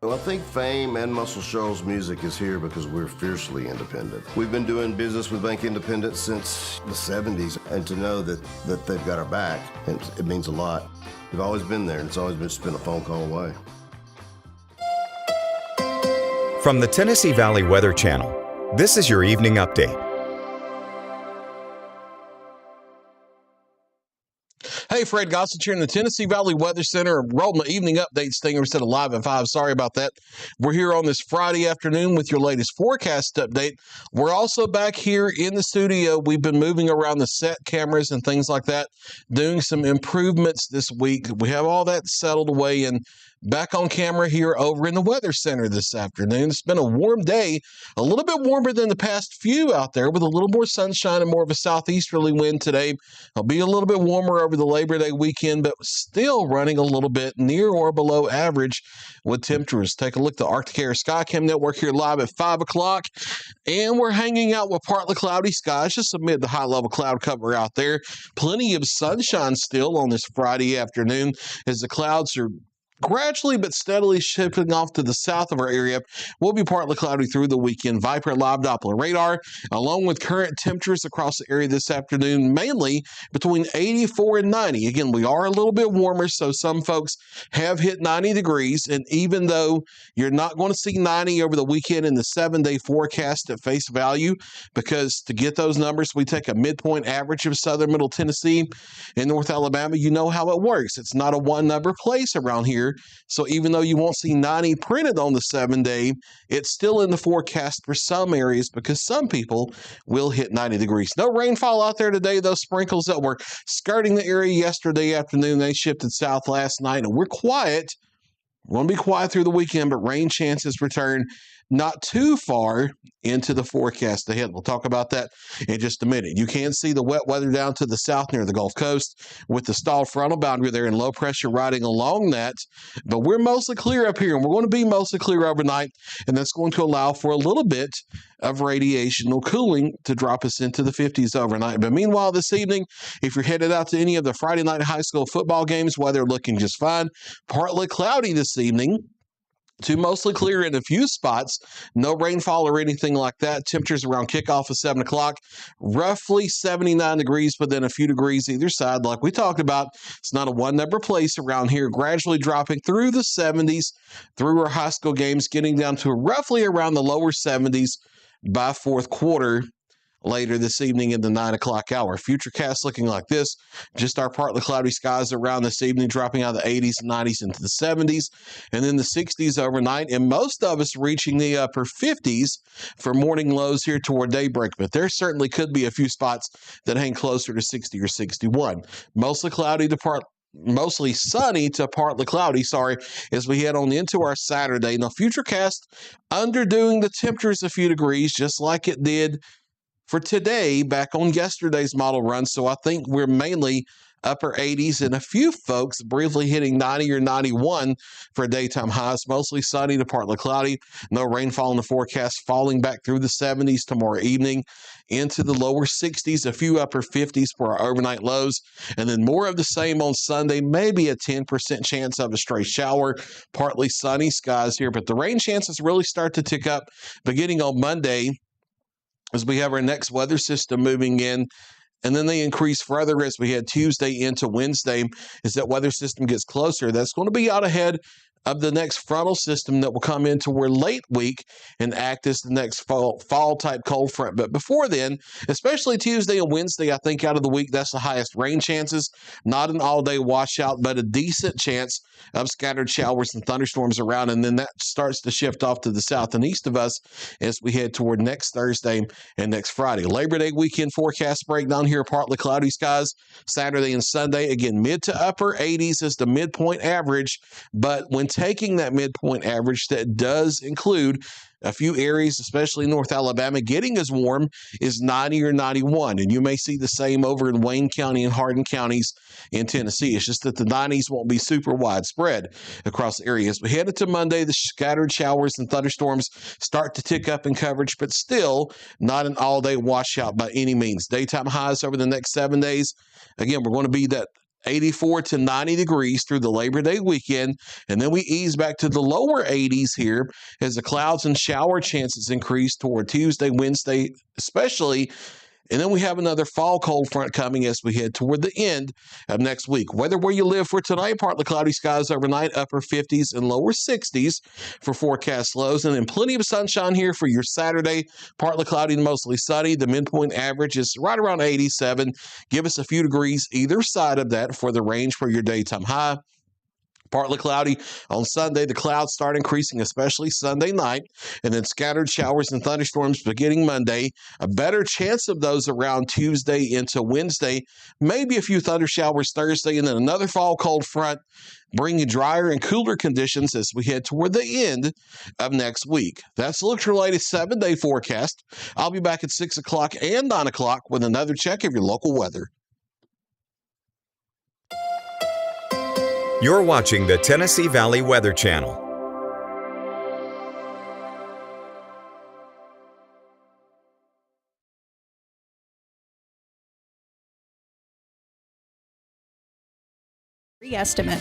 Well, I think Fame and Muscle Shoals Music is here because we're fiercely independent. We've been doing business with Bank Independent since the 70s, and to know that they've got our back, it means a lot. We've always been there, and it's always been a phone call away. From the Tennessee Valley Weather Channel, this is your evening update. Hey, Fred Gossett here in the Tennessee Valley Weather Center. Rolled my evening update stinger instead of live at 5. Sorry about that. We're here on this Friday afternoon with your latest forecast update. We're also back here in the studio. We've been moving around the set cameras and things like that, doing some improvements this week. We have all that settled away and back on camera here over in the Weather Center this afternoon. It's been a warm day, a little bit warmer than the past few out there with a little more sunshine and more of a southeasterly wind today. It'll be a little bit warmer over the Labor Day weekend, but still running a little bit near or below average with temperatures. Take a look at the Arctic Air Skycam Network here live at 5 o'clock, and we're hanging out with partly cloudy skies just amid the high-level cloud cover out there. Plenty of sunshine still on this Friday afternoon as the clouds are gradually but steadily shifting off to the south of our area. Will be partly cloudy through the weekend. Viper live Doppler radar, along with current temperatures across the area this afternoon, mainly between 84 and 90. Again, we are a little bit warmer, so some folks have hit 90 degrees. And even though you're not going to see 90 over the weekend in the 7-day forecast at face value, because to get those numbers, we take a midpoint average of southern middle Tennessee and North Alabama. You know how it works. It's not a one-number place around here. So even though you won't see 90 printed on the 7-day, it's still in the forecast for some areas because some people will hit 90 degrees. No rainfall out there today. Those sprinkles that were skirting the area yesterday afternoon, they shifted south last night, and we're quiet. We're going to be quiet through the weekend, but rain chances return not too far into the forecast ahead. We'll talk about that in just a minute. You can see the wet weather down to the south near the Gulf Coast with the stalled frontal boundary there and low pressure riding along that. But we're mostly clear up here, and we're going to be mostly clear overnight, and that's going to allow for a little bit of radiational cooling to drop us into the 50s overnight. But meanwhile, this evening, if you're headed out to any of the Friday night high school football games, weather looking just fine. Partly cloudy this evening, to mostly clear in a few spots. No rainfall or anything like that. Temperatures around kickoff of 7 o'clock, roughly 79 degrees, but then a few degrees either side. Like we talked about, it's not a one-number place around here, gradually dropping through the 70s through our high school games, getting down to roughly around the lower 70s by fourth quarter later this evening in the 9 o'clock hour. Futurecast looking like this. Just our partly cloudy skies around this evening, dropping out of the 80s, 90s into the 70s, and then the 60s overnight, and most of us reaching the upper 50s for morning lows here toward daybreak. But there certainly could be a few spots that hang closer to 60 or 61. Mostly cloudy to mostly sunny to partly cloudy, as we head on into our Saturday. Now, Futurecast underdoing the temperatures a few degrees, just like it did for today back on yesterday's model run. So I think we're mainly upper 80s and a few folks briefly hitting 90 or 91 for daytime highs. Mostly sunny to partly cloudy. No rainfall in the forecast, falling back through the 70s tomorrow evening into the lower 60s, a few upper 50s for our overnight lows, and then more of the same on Sunday, maybe a 10% chance of a stray shower. Partly sunny skies here, but the rain chances really start to tick up beginning on Monday as we have our next weather system moving in, and then they increase further as we head Tuesday into Wednesday. As that weather system gets closer, that's going to be out ahead of the next frontal system that will come in toward late week and act as the next fall type cold front. But before then, especially Tuesday and Wednesday, I think out of the week, that's the highest rain chances. Not an all-day washout, but a decent chance of scattered showers and thunderstorms around. And then that starts to shift off to the south and east of us as we head toward next Thursday and next Friday. Labor Day weekend forecast breakdown here, partly cloudy skies Saturday and Sunday. Again, mid to upper 80s is the midpoint average, but when taking that midpoint average, that does include a few areas, especially North Alabama, getting as warm as 90 or 91. And you may see the same over in Wayne County and Hardin counties in Tennessee. It's just that the 90s won't be super widespread across areas. We head into Monday, the scattered showers and thunderstorms start to tick up in coverage, but still not an all-day washout by any means. Daytime highs over the next 7 days. Again, we're going to be that 84 to 90 degrees through the Labor Day weekend. And then we ease back to the lower 80s here as the clouds and shower chances increase toward Tuesday, Wednesday, especially. And then we have another fall cold front coming as we head toward the end of next week. Weather where you live for tonight, partly cloudy skies overnight, upper 50s and lower 60s for forecast lows. And then plenty of sunshine here for your Saturday, partly cloudy and mostly sunny. The midpoint average is right around 87. Give us a few degrees either side of that for the range for your daytime high. Partly cloudy on Sunday. The clouds start increasing, especially Sunday night, and then scattered showers and thunderstorms beginning Monday. A better chance of those around Tuesday into Wednesday. Maybe a few thunder showers Thursday, and then another fall cold front bringing drier and cooler conditions as we head toward the end of next week. That's Look at your latest 7-day forecast. I'll be back at 6 o'clock and 9 o'clock with another check of your local weather. You're watching the Tennessee Valley Weather Channel. Estimate.